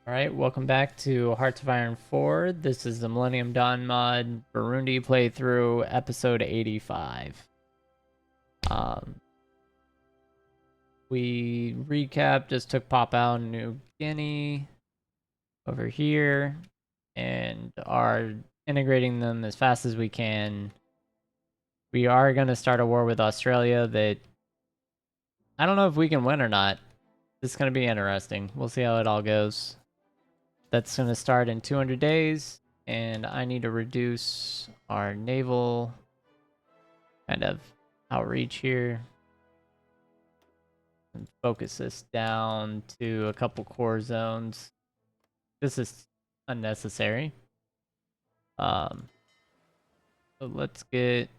Alright, welcome back to Hearts of Iron 4. This is the Millennium Dawn Mod Burundi playthrough, episode 85. Um, we recapped, just took Pop out New Guinea over here, and are integrating them as fast as we can. We are going to start a war with Australia that I don't know if we can win or not. It's going to be interesting. We'll see how it all goes. That's going to start in 200 days, and I need to reduce our naval kind of outreach here and focus this down to a couple core zones. This is unnecessary. So let's get,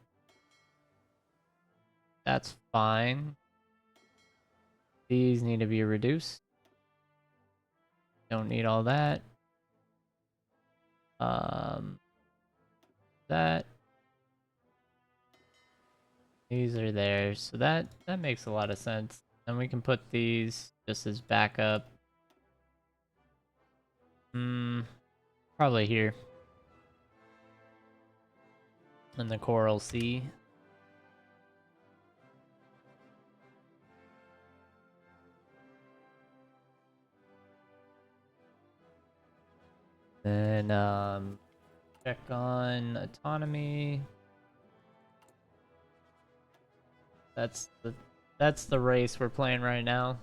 that's fine. These need to be reduced. Don't need all that. That. These are there, so that makes a lot of sense. And we can put these just as backup. Probably here. In the Coral Sea. Then check on autonomy. That's the race we're playing right now.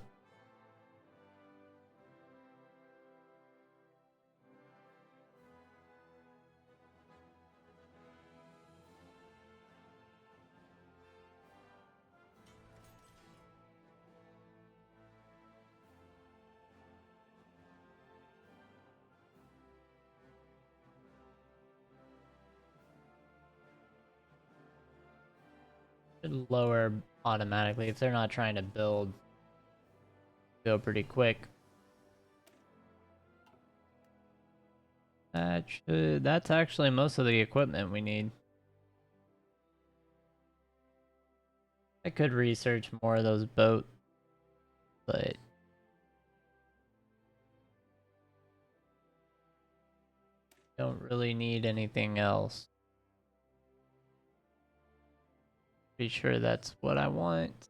Should lower automatically if they're not trying to build. Go pretty quick. That's actually most of the equipment we need. I could research more of those boats, but don't really need anything else. Pretty sure that's what I want.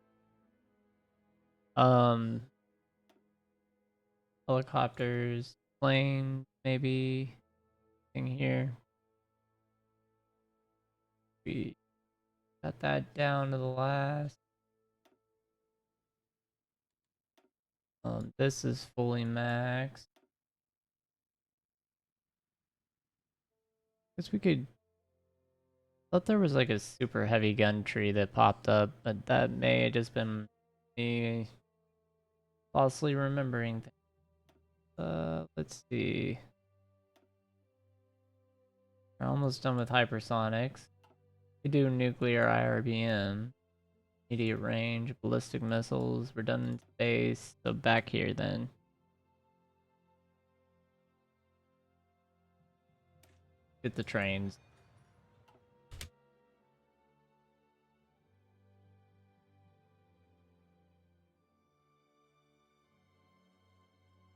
Helicopters, planes, maybe thing here. We got that down to the last. This is fully maxed. Guess we could. Thought there was like a super heavy gun tree that popped up, but that may have just been me falsely remembering things. Let's see. We're almost done with hypersonics. We do nuclear IRBM, immediate range, ballistic missiles. We're done in space. So back here then. Get the trains.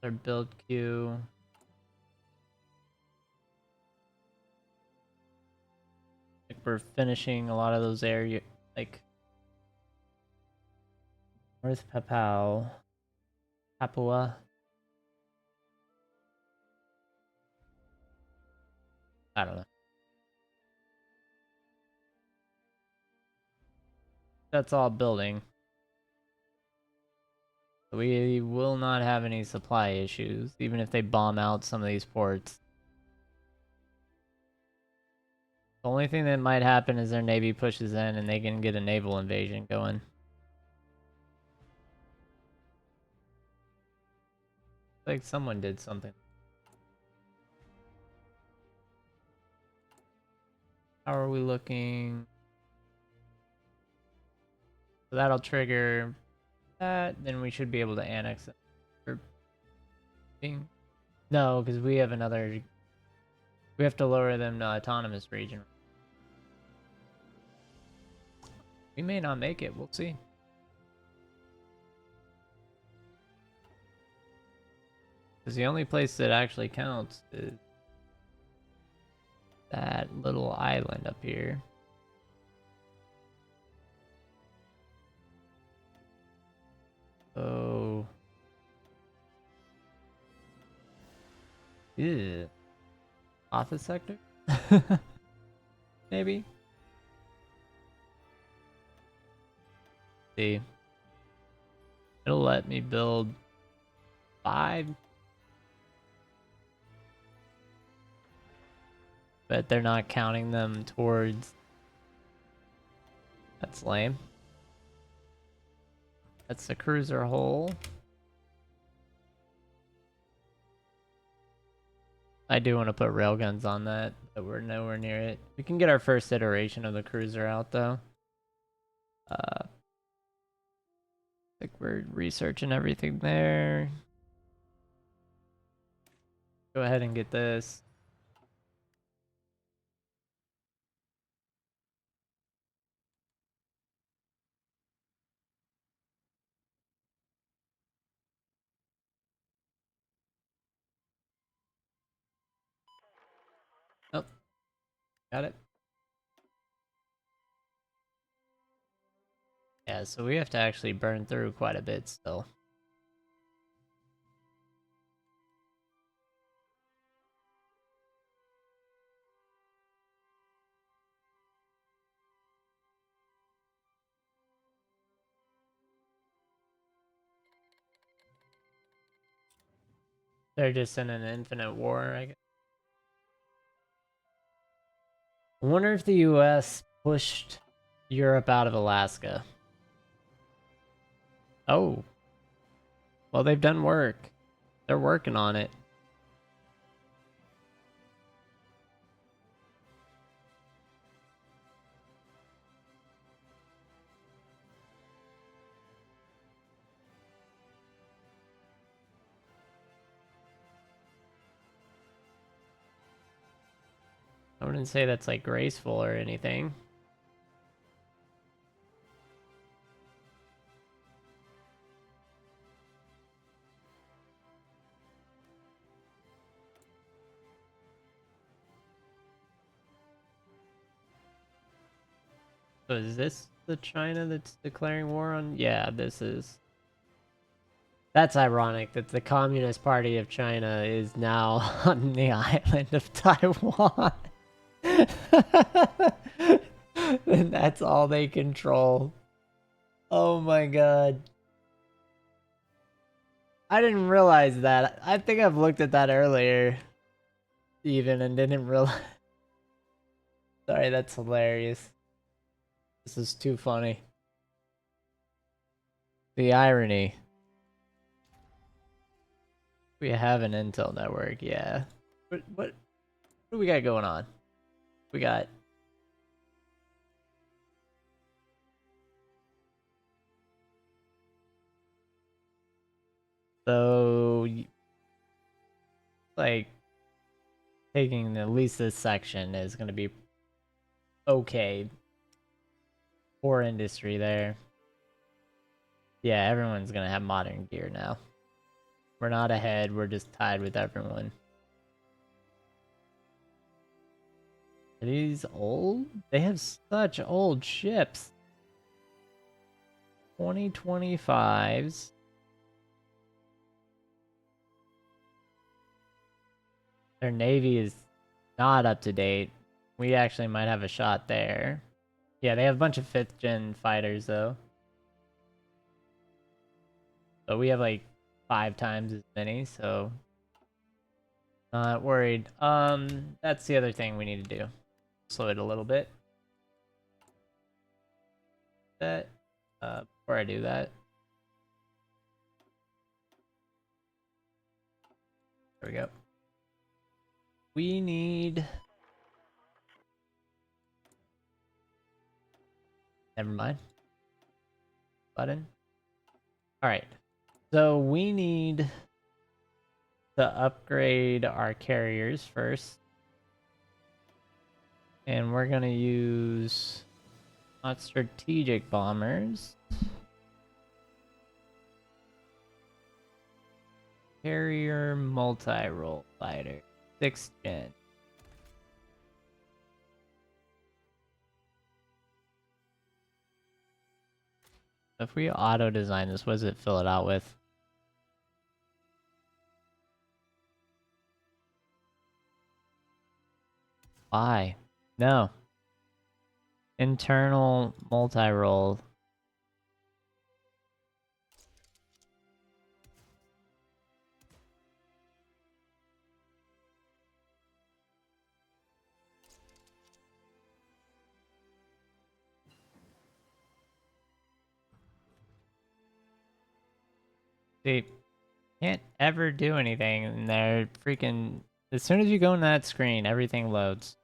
Our build queue. Like we're finishing a lot of those area, like North Papua. I don't know. That's all building. We will not have any supply issues, even if they bomb out some of these ports. The only thing that might happen is their navy pushes in and they can get a naval invasion going. Like someone did something. How are we looking? So that'll trigger that, then we should be able to annex it. No, because we have another. We have to lower them to autonomous region. We may not make it. We'll see. Because the only place that actually counts is that little island up here. So... yeah. Office sector? Maybe? See. It'll let me build 5. But they're not counting them towards... That's lame. That's the cruiser hole. I do want to put railguns on that, but we're nowhere near it. We can get our first iteration of the cruiser out, though. I think we're researching everything there. Go ahead and get this. Oh, got it. Yeah, so we have to actually burn through quite a bit still. They're just in an infinite war, I guess. I wonder if the US pushed Europe out of Alaska. Oh. Well, they've done work. They're working on it. I wouldn't say that's like graceful or anything. So is this the China that's declaring war on? Yeah, this is. That's ironic that the Communist Party of China is now on the island of Taiwan. And that's all they control. Oh my god. I didn't realize that. I think I've looked at that earlier. Even and didn't realize. Sorry, that's hilarious. This is too funny. The irony. We have an intel network, yeah. What do we got going on? We got... So... like... taking at least this section is gonna be... okay. Poor industry there. Yeah, everyone's gonna have modern gear now. We're not ahead, we're just tied with everyone. Are these old? They have such old ships. 2025s. Their navy is not up to date. We actually might have a shot there. Yeah, they have a bunch of 5th gen fighters though. But we have like 5 times as many, so not worried. That's the other thing we need to do. Slow it a little bit. Before I do that. There we go. We need... Never mind. Button. Alright. So we need to upgrade our carriers first. And we're gonna use not strategic bombers. Carrier multi-role fighter. 6th gen. If we auto-design this, what does it fill it out with? Why? No. Internal multi-role. See, can't ever do anything in there. Freaking, as soon as you go in that screen, everything loads.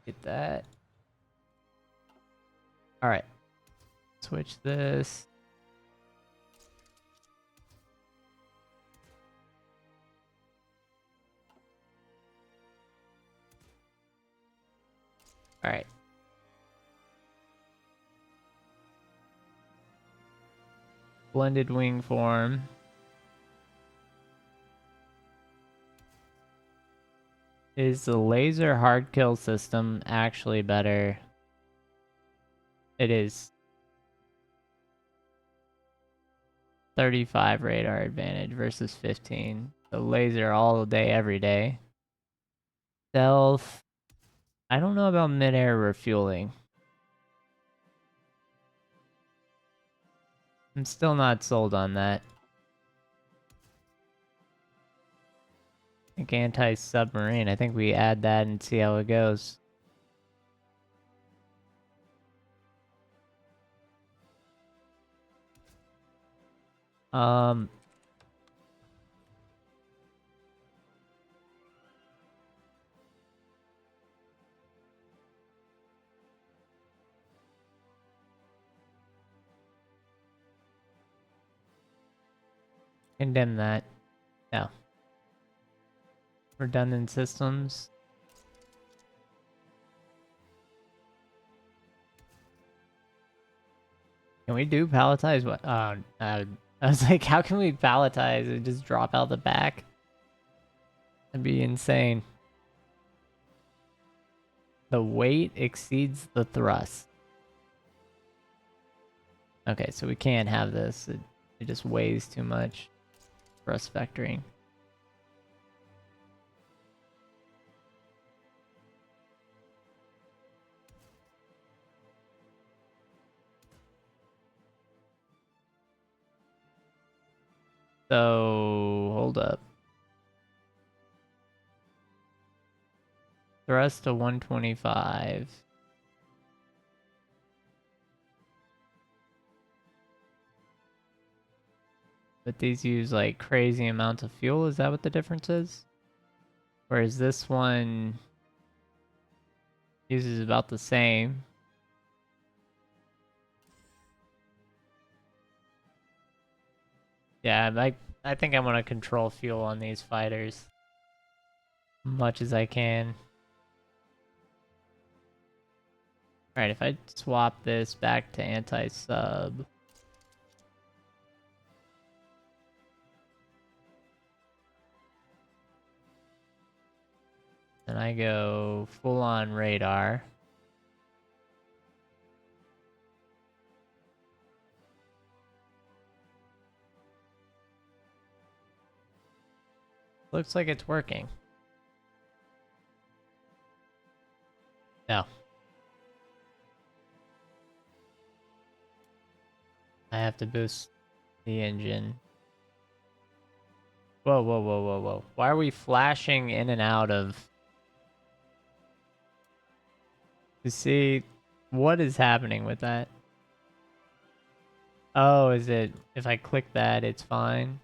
Get that. All right. Switch this. All right. Blended wing form. Is the laser hard kill system actually better? It is. 35 radar advantage versus 15. The laser all day, every day. Stealth. I don't know about mid-air refueling. I'm still not sold on that. I think anti-submarine. I think we add that and see how it goes. Condemn that. No. Redundant systems. Can we do palletize? What? I was like, how can we palletize and just drop out the back? That'd be insane. The weight exceeds the thrust. Okay, so we can't have this. It just weighs too much. Thrust vectoring. So, hold up. Thrust to 125. But these use like crazy amounts of fuel. Is that what the difference is? Whereas this one uses about the same. Yeah, I think I want to control fuel on these fighters much as I can. Alright, if I swap this back to anti-sub. And I go full-on radar. Looks like it's working. No. I have to boost the engine. Whoa, whoa, whoa, whoa, whoa. Why are we flashing in and out of... To see what is happening with that? Oh, is it... If I click that, it's fine?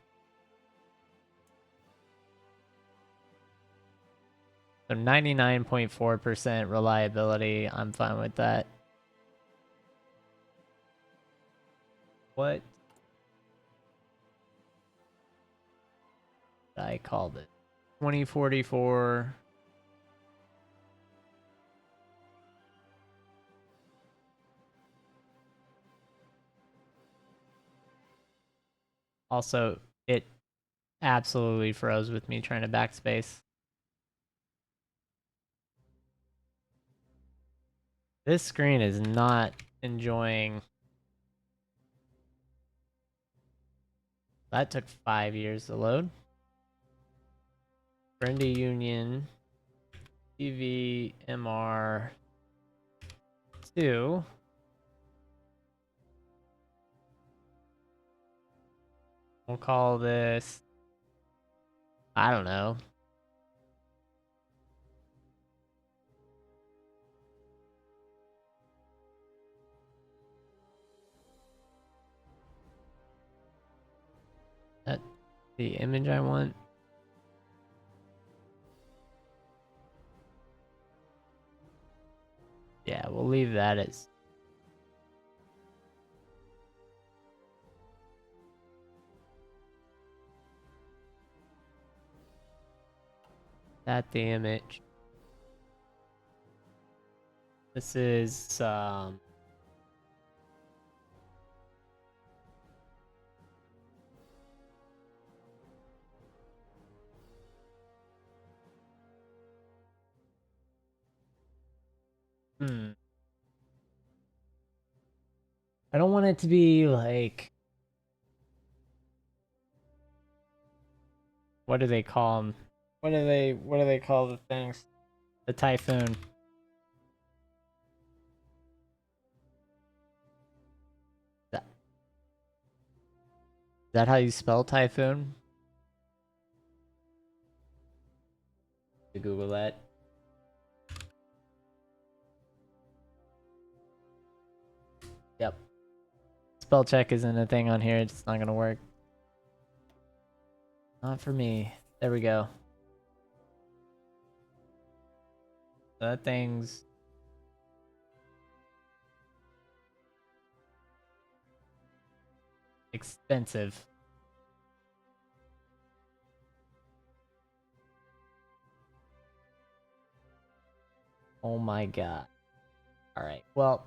So 99.4% reliability. I'm fine with that. What? I called it 2044 Also, it absolutely froze with me trying to backspace. This screen is not enjoying. That took 5 years to load. Burundi Union, TV, MR, 2. We'll call this, I don't know. That the image I want. Yeah, we'll leave that as. That the image. This is I don't want it to be like, what do they call them? What do they call the things? The typhoon. Is that how you spell typhoon? To Google that. Yep. Spell check isn't a thing on here. It's not gonna work. Not for me. There we go. That thing's expensive. Oh my god. Alright, well.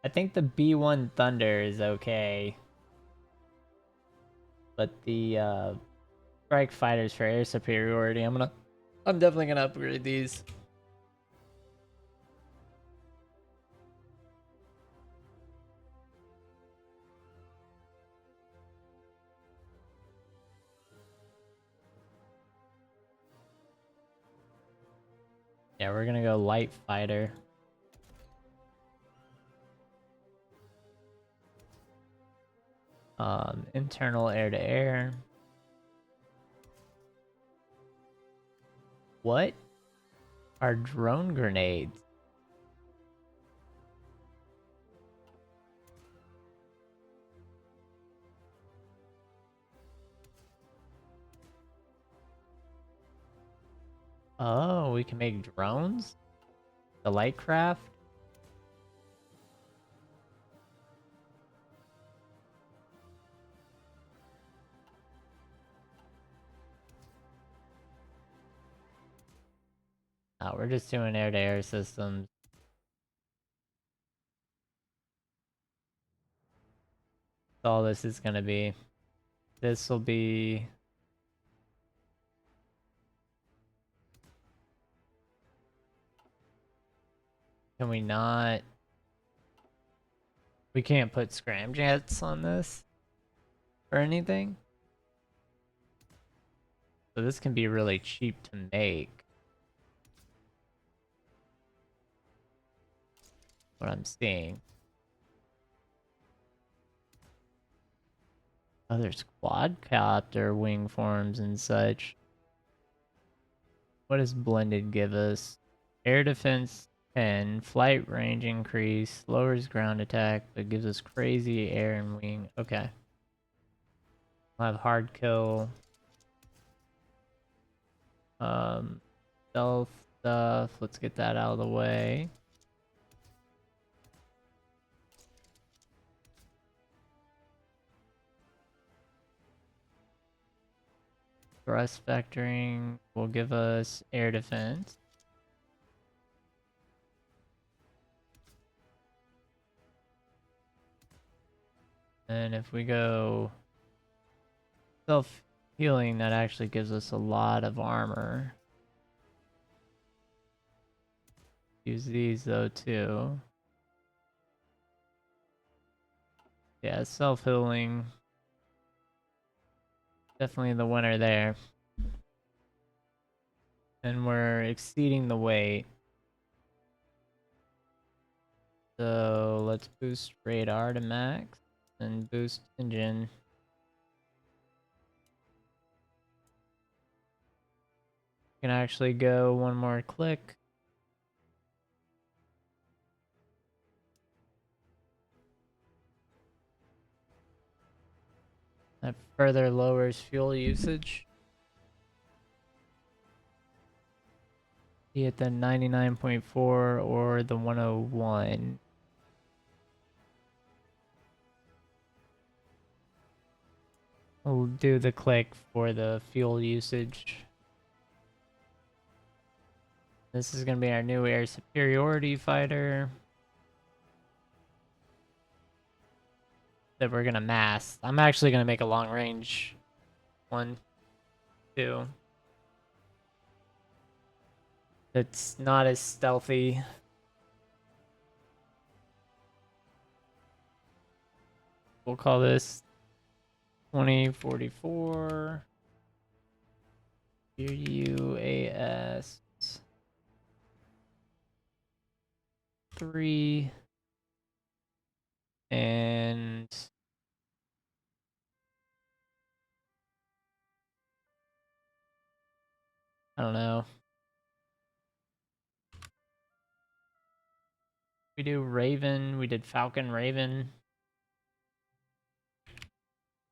I think the B1 Thunder is okay. But the Strike Fighters for air superiority, I'm definitely gonna upgrade these. Yeah, we're gonna go light fighter. Internal air-to-air. What are drone grenades? Oh, we can make drones? The light craft? No, we're just doing air-to-air systems. That's all this is gonna be. This will be... Can we not... We can't put scramjets on this? Or anything? So this can be really cheap to make. What I'm seeing. Oh, there's quadcopter wing forms and such. What does blended give us? Air defense 10, flight range increase, lowers ground attack, but gives us crazy air and wing. Okay. We'll have hard kill. Stealth stuff. Let's get that out of the way. Thrust vectoring will give us air defense. And if we go self-healing, that actually gives us a lot of armor. Use these though too. Yeah, self-healing. Definitely the winner there. And we're exceeding the weight. So let's boost radar to max and boost engine. Can actually go one more click. That further lowers fuel usage. Be it the 99.4 or the 101. We'll do the click for the fuel usage. This is going to be our new air superiority fighter that we're going to mass. I'm actually going to make a long range one, too. It's not as stealthy. We'll call this 2044 UAS 3 and I don't know. We do Raven, we did Falcon, Raven,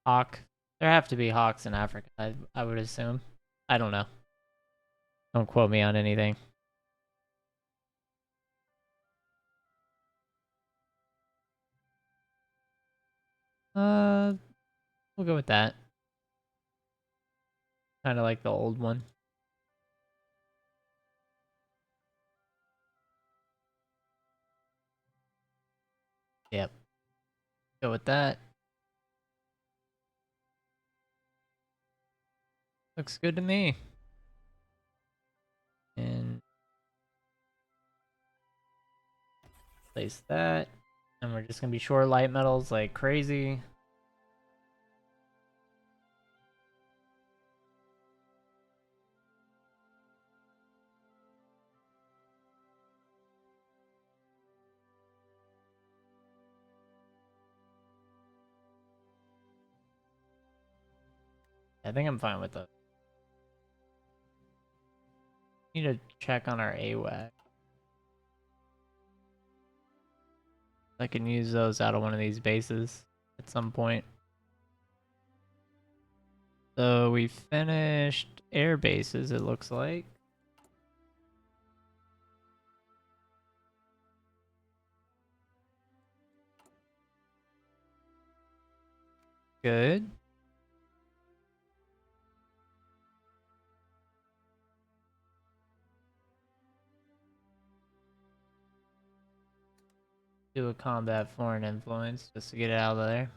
Hawk. There have to be hawks in Africa, I would assume. I don't know. Don't quote me on anything. We'll go with that. Kind of like the old one. Yep. Go with that. Looks good to me. And place that. And we're just gonna be short light metals like crazy. I think I'm fine with that. Need to check on our AWAC. I can use those out of one of these bases at some point. So we finished air bases, it looks like. Good. Do a combat foreign influence just to get it out of there.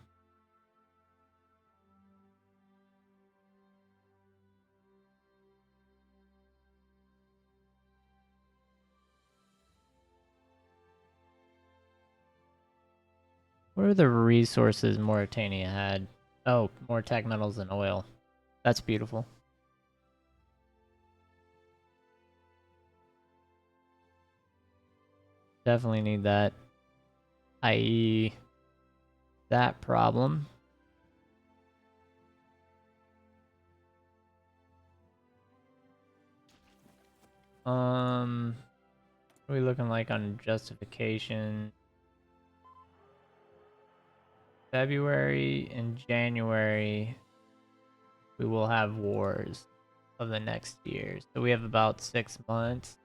What are the resources Mauritania had? Oh, more tech metals and oil. That's beautiful. Definitely need that. I.e. that problem. What are we looking like on justification? February and January, we will have wars of the next year. So we have about 6 months.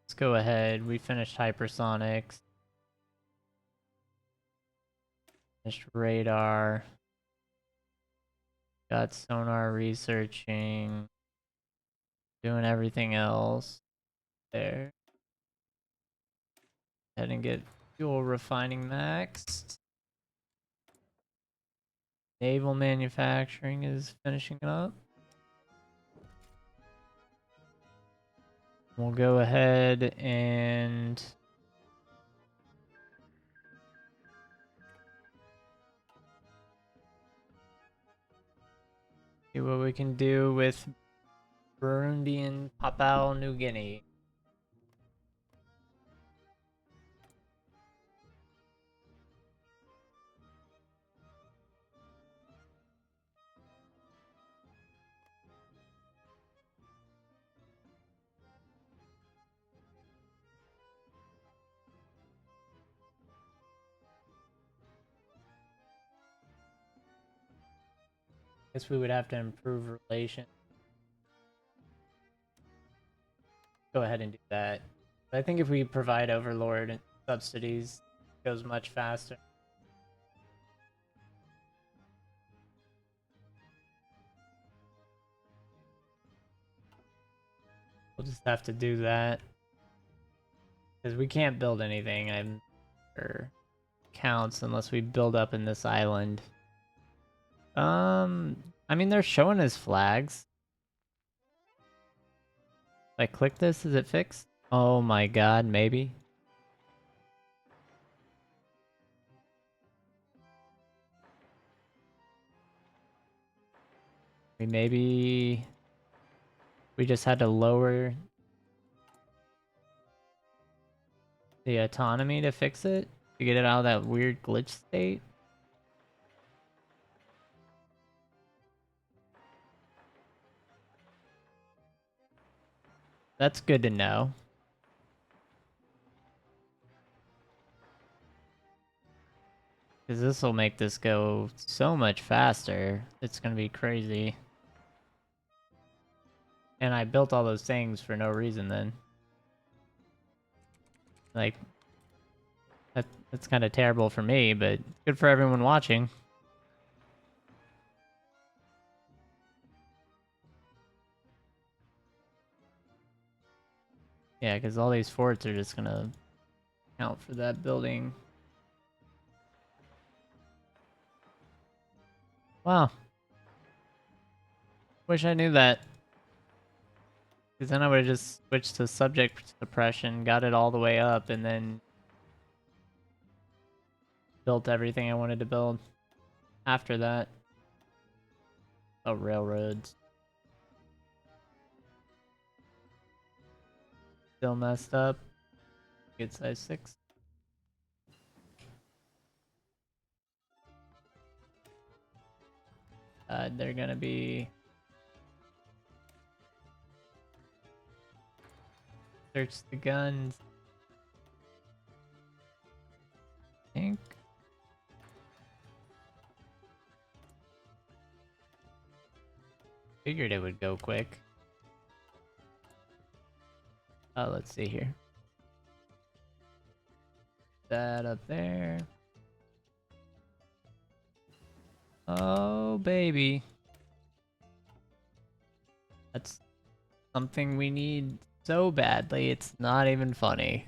Let's go ahead. We finished hypersonics. Finished radar. Got sonar researching. Doing everything else there. Head and get fuel refining maxed. Naval manufacturing is finishing up. We'll go ahead and see what we can do with Burundi and Papua New Guinea. Guess we would have to improve relations. Go ahead and do that. But I think if we provide Overlord subsidies, it goes much faster. We'll just have to do that. Because we can't build anything, I'm sure, counts unless we build up in this island. I mean, they're showing us flags. If I click this, is it fixed? Oh my god, maybe. Maybe we just had to lower the autonomy to fix it, to get it out of that weird glitch state. That's good to know. Because this will make this go so much faster. It's going to be crazy. And I built all those things for no reason then. Like, that's kind of terrible for me, but good for everyone watching. Yeah, because all these forts are just going to count for that building. Wow. Wish I knew that. Because then I would have just switched to subject suppression, got it all the way up, and then built everything I wanted to build after that. Oh, railroads. Still messed up. Get size 6. They're gonna be... Search the guns. I think. Figured it would go quick. Let's see here. That up there. Oh, baby. That's something we need so badly, it's not even funny.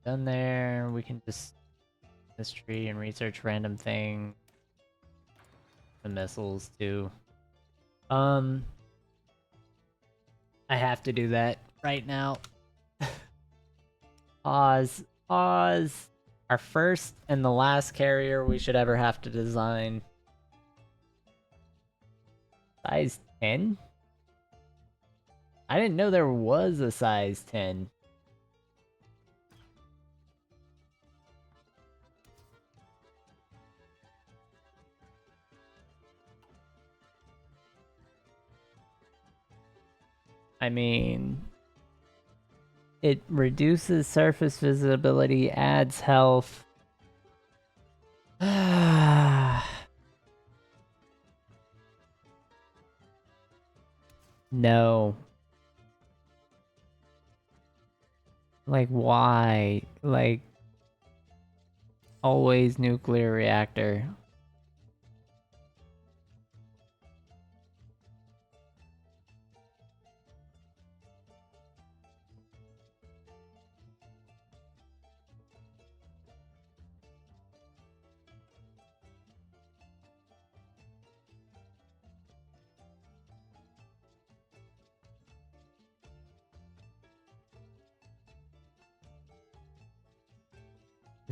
Done there, we can just history and research random thing. The missiles too. I have to do that right now. Pause. Pause. Our first and the last carrier we should ever have to design. Size 10? I didn't know there was a size 10. I mean, it reduces surface visibility, adds health. No. Like, why? Like, always nuclear reactor.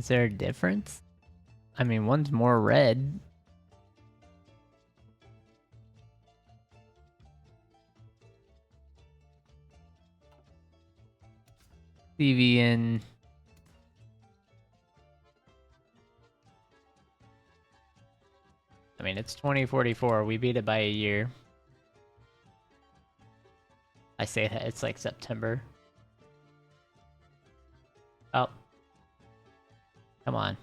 Is there a difference? I mean, one's more red. CVN. I mean, it's 2044. We beat it by a year. I say that it's like September. Oh. Come on.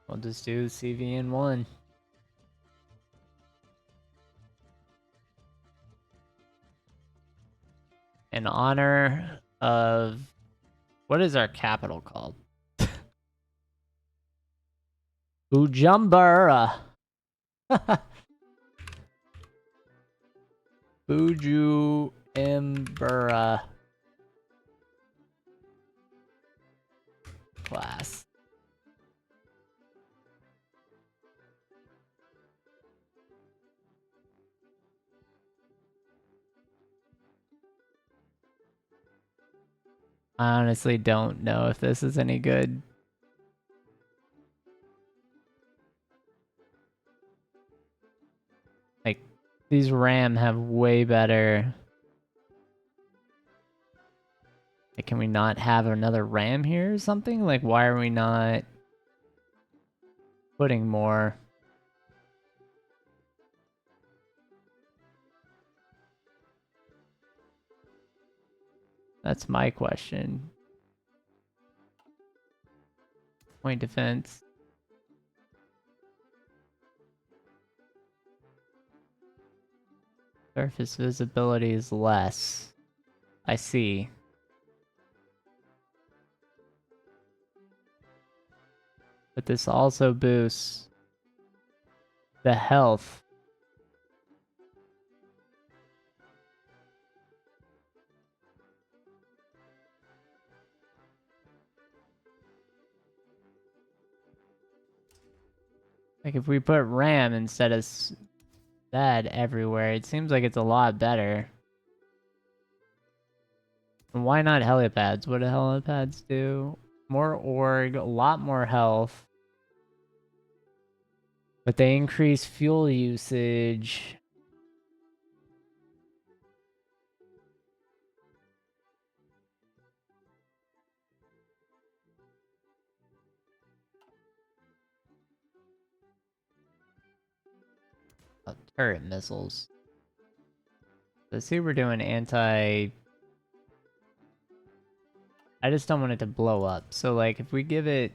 We'll just do CVN 1. In honor of... What is our capital called? Bujumbura. Bujumbura. Class. I honestly don't know if this is any good. Like, these RAM have way better... Like, can we not have another RAM here or something? Like, why are we not putting more? That's my question. Point defense. Surface visibility is less. I see. But this also boosts the health. Like if we put RAM instead of that everywhere, it seems like it's a lot better. And why not helipads? What do helipads do? More org, a lot more health. But they increase fuel usage. Oh, turret missiles. Let's see, we're doing anti... I just don't want it to blow up. So like if we give it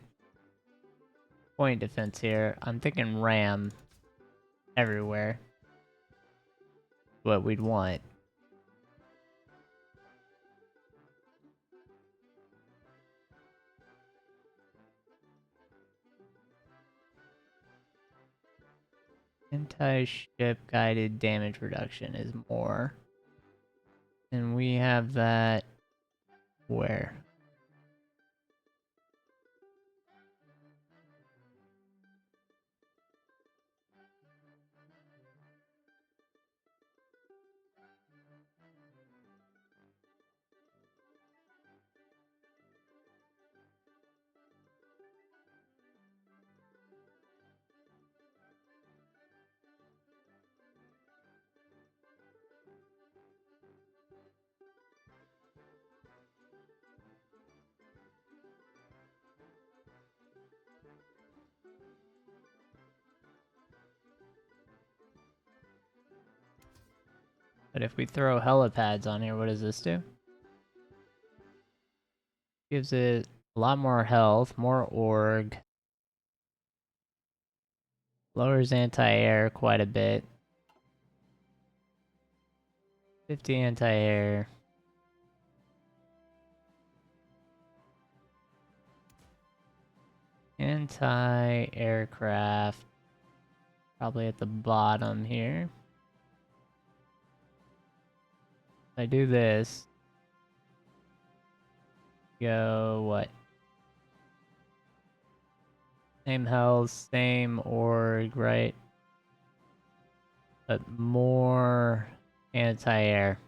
point defense here, I'm thinking RAM everywhere. What we'd want. Anti-ship guided damage reduction is more. And we have that where? But if we throw helipads on here, what does this do? Gives it a lot more health, more org. Lowers anti-air quite a bit. 50 anti-air. Anti-aircraft. Probably at the bottom here. If I do this. Go what? Same health, same org, right? But more anti-air.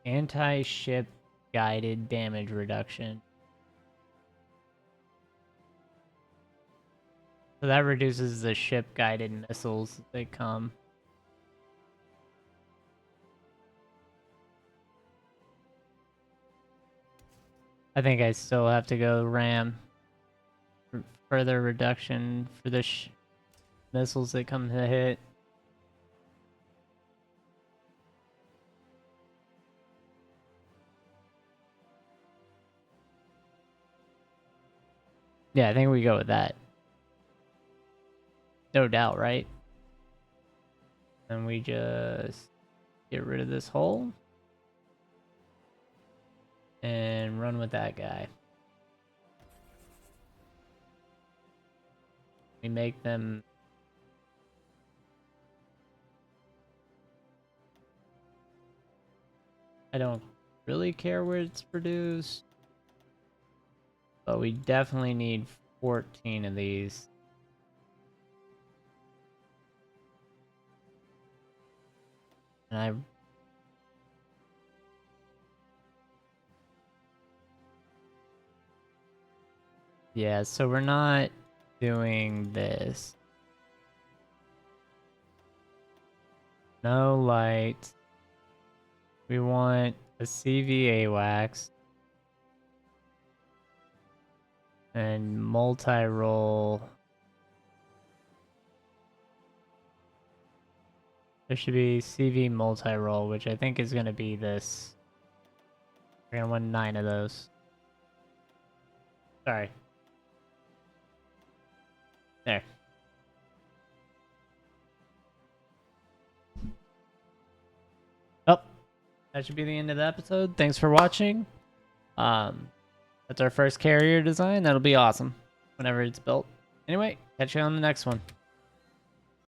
Anti-ship guided damage reduction. So that reduces the ship guided missiles that come. I think I still have to go ram. Further reduction for the missiles that come to hit. Yeah, I think we go with that. No doubt, right? And we just get rid of this hole. And run with that guy. We make them... I don't really care where it's produced. But we definitely need 14 of these. And I... Yeah, so we're not doing this. No light. We want a CVA wax. And multi-roll. There should be CV multi-roll, which I think is going to be this. We're going to want 9 of those. Sorry. There. Oh, that should be the end of the episode. Thanks for watching. That's our first carrier design. That'll be awesome whenever it's built. Anyway, catch you on the next one.